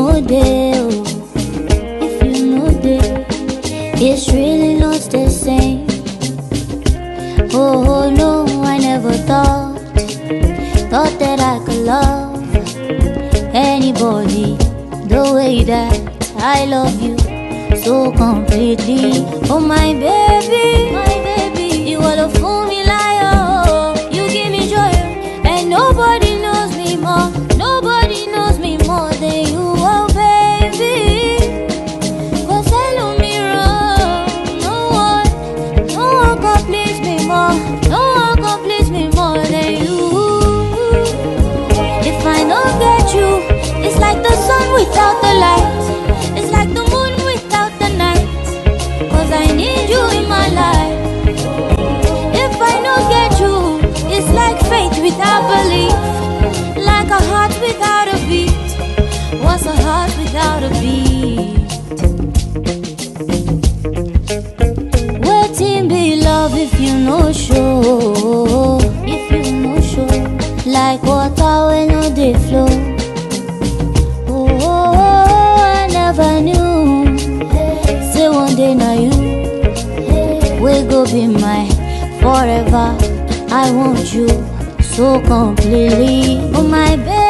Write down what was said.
know they, oh, if you know they, it's really not the same. Oh no, I never thought that I could love anybody the way that I love you so completely. Oh my baby, you are the fool me liar. You give me joy, and nobody knows me more. Nobody knows me more than you, oh baby. Cause I love me wrong. No one can please me more. No one can please me more than you. If I don't get you, it's like the sun without the light. It's like the moon without the night. Cause I need you in my life. If I don't get you, it's like faith without belief. Like a heart without a beat. What's a heart without a beat? Waiting be love if you no show. If you no show. Like water when no they flow. I never knew. Say one day now you will go be mine forever. I want you so completely. Oh my baby.